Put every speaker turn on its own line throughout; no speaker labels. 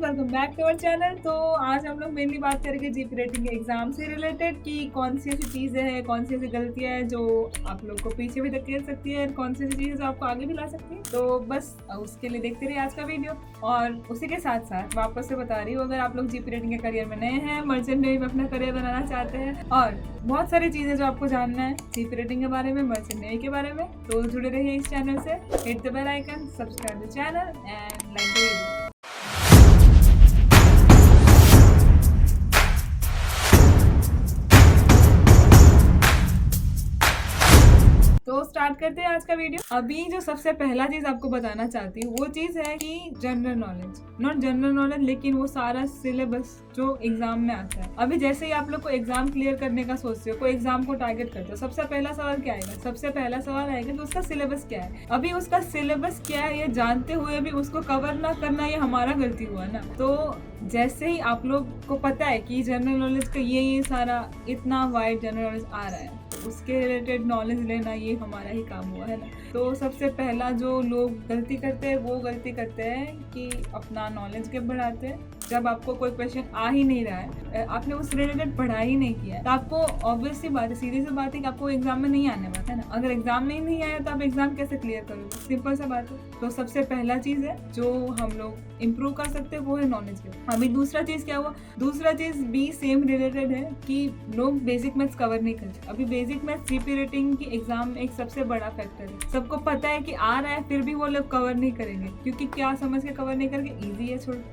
Welcome back to our channel. तो आज हम लोग मेनली बात करेंगे जीपी रेटिंग के एग्जाम से रिलेटेड कि कौन सी ऐसी चीज़ें हैं, कौन सी ऐसी गलतियां हैं जो आप लोग को पीछे भी धकेल सकती है, कौन सी ऐसी चीज़ें जो आपको आगे भी ला सकती है। तो बस उसके लिए देखते रहिए आज का वीडियो। और उसी के साथ साथ वापस से बता रही हूँ, अगर आप लोग जीपी रेटिंग के करियर में नए हैं, मर्चेंट नेवी में अपना करियर बनाना चाहते हैं और बहुत सारी चीज़ें जो आपको जानना है जीपी रेटिंग के बारे में, मर्चेंट नेवी के बारे में, तो जुड़े रहिए इस चैनल से। Hit the bell icon, subscribe the channel and like the video. तो स्टार्ट करते हैं आज का वीडियो। अभी जो सबसे पहला चीज आपको बताना चाहती हूँ वो चीज है कि general knowledge, not general knowledge लेकिन वो सारा सिलेबस जो एग्जाम में आता है। अभी जैसे ही आप लोग को एग्जाम क्लियर करने का सोचते हो, कोई एग्जाम को टारगेट करते हो, सबसे पहला सवाल क्या आएगा? सबसे पहला सवाल आएगा कि उसका सिलेबस क्या है। अभी उसका सिलेबस क्या है ये जानते हुए भी उसको कवर ना करना, ये हमारा गलती हुआ ना। तो जैसे ही आप लोग को पता है कि जनरल नॉलेज का ये सारा इतना वाइड जनरल नॉलेज आ रहा है, उसके रिलेटेड नॉलेज लेना ये हमारा ही काम हुआ है ना। तो सबसे पहला जो लोग गलती करते हैं वो गलती करते हैं कि अपना नॉलेज गैप बढ़ाते हैं। जब आपको कोई क्वेश्चन आ ही नहीं रहा है, आपने उस रिलेटेड पढ़ा ही नहीं किया है, तो आपको ऑब्वियस सी बात है, सीधी सी बात है कि आपको एग्जाम में नहीं आने वाला है ना। अगर एग्जाम में ही नहीं आया तो आप एग्जाम कैसे क्लियर करोगे? सिंपल सा बात है। तो सबसे पहला चीज है जो हम लोग इम्प्रूव कर सकते हैं वो है नॉलेज गैप। अभी दूसरा चीज क्या हुआ? दूसरा चीज भी सेम रिलेटेड है कि लोग बेसिक मैथ्स कवर नहीं करते। अभी बेसिक मैथ्स जीपी रेटिंग की एग्जाम में एक सबसे बड़ा फैक्टर है। सबको पता है कि आ रहा है, फिर भी वो लोग कवर नहीं करेंगे। क्योंकि क्या समझ के कवर नहीं करेंगे?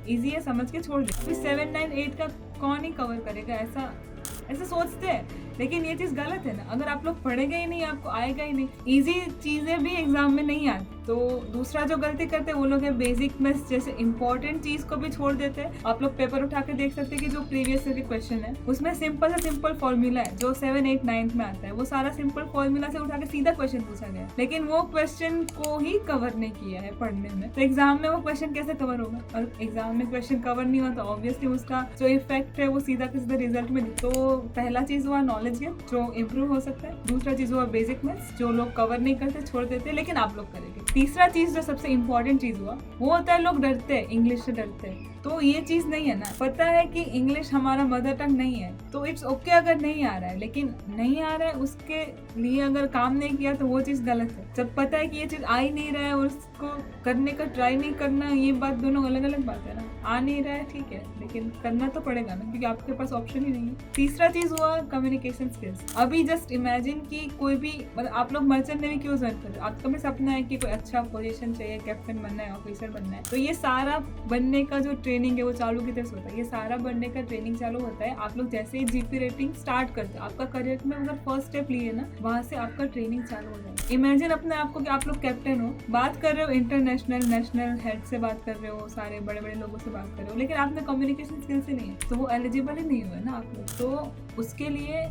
इजी है समझ के छोड़ दे। 7, 9, 8 का कौन ही कवर करेगा? ऐसा सोचते हैं, लेकिन ये चीज गलत है ना। अगर आप लोग पढ़ेंगे ही नहीं, आपको आएगा ही नहीं। इजी चीजें भी एग्जाम में नहीं आती। तो दूसरा जो गलती करते हैं वो लोग है बेसिक मैथ्स जैसे इंपॉर्टेंट चीज को भी छोड़ देते हैं। आप लोग पेपर उठा के देख सकते हैं कि जो प्रीवियस ईयर के क्वेश्चन है उसमें सिंपल फॉर्मूला है जो 7, 8, 9 में आता है। वो सारा सिंपल फॉर्मूला से उठा के सीधा क्वेश्चन पूछा गया, लेकिन वो क्वेश्चन को ही कवर नहीं किया है पढ़ने में। तो एग्जाम में वो क्वेश्चन कैसे कवर होगा? और एग्जाम में क्वेश्चन कवर नहीं हुआ तो ऑब्वियसली उसका जो इफेक्ट है वो सीधा सीधा रिजल्ट में। तो पहला चीज हुआ नॉलेज गैप जो इम्प्रूव हो सकता है। दूसरा चीज हुआ बेसिक मैथ्स जो लोग कवर नहीं करते, छोड़ देते, लेकिन आप लोग करेंगे। तीसरा चीज जो सबसे इम्पोर्टेंट चीज हुआ वो होता है लोग डरते हैं, इंग्लिश से डरते हैं। तो ये चीज नहीं है ना। पता है कि इंग्लिश हमारा मदर टंग नहीं है तो इट्स ओके अगर नहीं आ रहा है, लेकिन नहीं आ रहा है उसके लिए अगर काम नहीं किया तो वो चीज गलत है। जब पता है कि ये चीज आ ही नहीं रहा है और उसको करने का ट्राई नहीं करना, ये बात दोनों अलग अलग बात है ना। आ नहीं रहा है ठीक है, लेकिन करना तो पड़ेगा ना, क्योंकि आपके पास ऑप्शन ही नहीं है। तीसरा चीज हुआ कम्युनिकेशन स्किल्स। अभी जस्ट इमेजिन कि कोई भी मतलब आप लोग मर्चेंट नेवी क्यों ज्वाइन कर रहे हो? आपका भी सपना है कि कोई अच्छा पोजीशन चाहिए, कैप्टन बनना है, ऑफिसर बनना है। तो ये सारा बनने का जो ट्रेनिंग है वो चालू की तरह से होता है। ये सारा बनने का ट्रेनिंग चालू होता है आप लोग जैसे ही जीपी रेटिंग स्टार्ट करते हो। आपका करियर में अगर फर्स्ट स्टेप लिए ना, वहां से आपका ट्रेनिंग चालू हो जाएगा। इमेजिन अपने आप को कि आप लोग कैप्टन हो, बात कर रहे हो इंटरनेशनल नेशनल हेड से बात कर रहे हो, सारे बड़े बड़े लोगों से बात कर रहे हो, लेकिन आप में कम्युनिकेशन स्किल्स ही नहीं है तो वो एलिजिबल ही नहीं हुआ ना आप लोग। तो उसके लिए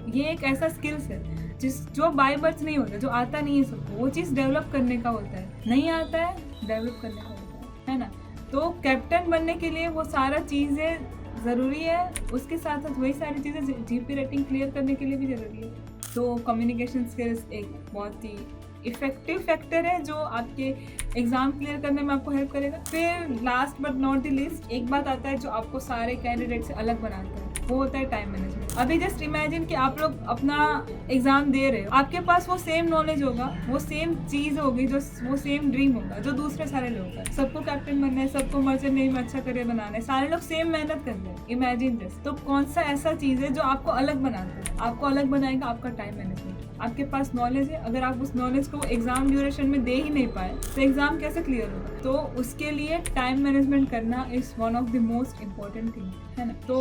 ये एक ऐसा स्किल्स है जो बाय बर्थ नहीं होता, जो आता नहीं है सबको। वो चीज़ डेवलप करने का होता है, नहीं आता है डेवलप करने का होता है ना। तो कैप्टन बनने के लिए वो सारा चीज़ें ज़रूरी है, उसके साथ साथ वही सारी चीज़ें जीपी रेटिंग क्लियर करने के लिए भी ज़रूरी है। तो कम्युनिकेशन स्किल्स एक बहुत ही इफेक्टिव फैक्टर है जो आपके एग्जाम क्लियर करने में आपको हेल्प करेगा। फिर last but not the least एक बात आता है जो आपको सारे कैंडिडेट से अलग बनाता है, वो होता है टाइम मैनेजमेंट। अभी जस्ट इमेजिन कि आप लोग अपना एग्जाम दे रहे हो, आपके पास वो सेम नॉलेज होगा, वो सेम चीज होगी, जो वो सेम ड्रीम होगा जो दूसरे सारे लोग का। सबको कैप्टन बनना है, सबको मर्चेंट नेवी में अच्छा करियर बनाना है, सारे लोग सेम मेहनत कर रहे हैं। Imagine this. तो कौन सा ऐसा चीज है जो आपको अलग बनाता है? आपको अलग बनाएगा आपका टाइम मैनेजमेंट। आपके पास नॉलेज है, अगर आप उस नॉलेज को एग्जाम ड्यूरेशन में दे ही नहीं पाए तो एग्जाम कैसे क्लियर होगा? तो उसके लिए टाइम मैनेजमेंट करना is one of the most important thing है ना। तो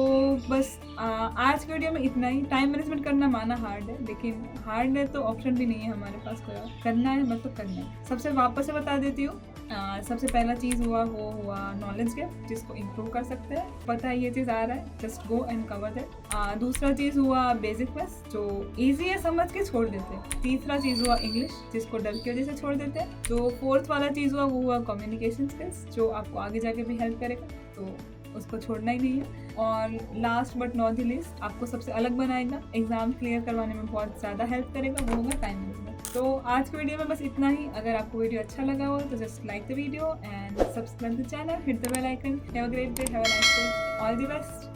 बस आज के वीडियो में इतना ही। टाइम मैनेजमेंट करना माना हार्ड है, लेकिन हार्ड है तो ऑप्शन भी नहीं है हमारे पास, करना है मतलब करना है। सबसे वापस से बता देती हूँ, सबसे पहला चीज़ हुआ वो हुआ नॉलेज गैप जिसको इम्प्रूव कर सकते हैं। पता है ये चीज़ आ रहा है, just go and cover that. दूसरा चीज़ हुआ बेसिक मैथ्स जो इजी है समझ के छोड़ देते हैं। तीसरा चीज़ हुआ इंग्लिश जिसको डर की वजह से छोड़ देते हैं। जो फोर्थ वाला चीज़ हुआ वो हुआ कम्युनिकेशन स्किल्स जो आपको आगे जाके भी हेल्प करेगा, तो उसको छोड़ना ही नहीं है। और last but not the least आपको सबसे अलग बनाएगा, एग्जाम क्लियर करवाने में बहुत ज़्यादा हेल्प करेगा, वो होगा टाइम मैनेजमेंट। तो आज के वीडियो में बस इतना ही। अगर आपको वीडियो अच्छा लगा हो तो just like the video and subscribe the channel, hit the bell icon. Have a great day, have a nice day, all the best.